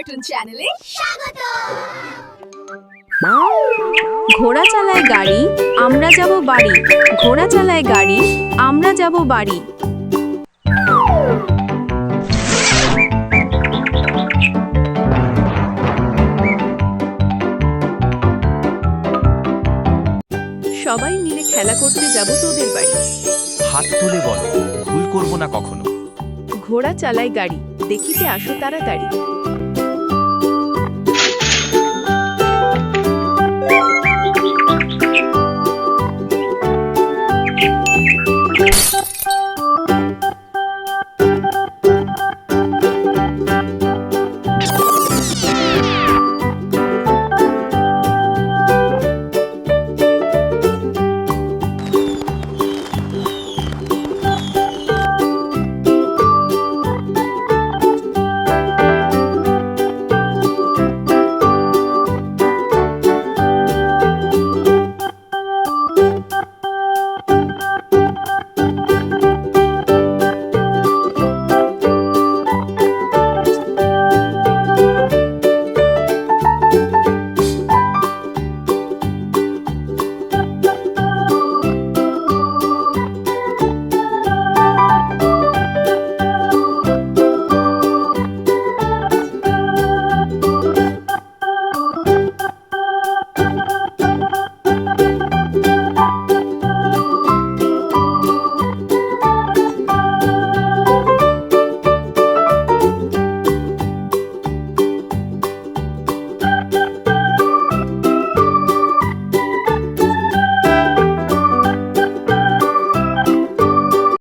Cartoon চ্যানেলে স্বাগত। ঘোড়া চালায় গাড়ি, আমরা যাব বাড়ি। ঘোড়া চালায় গাড়ি, আমরা যাব বাড়ি। সবাই মিলে খেলা করতে যাব তোদের বাড়ি। হাত তুলে বলো, ভুল করব না কখনো। ঘোড়া চালায় গাড়ি, দেখিতে আসো তাড়াতাড়ি।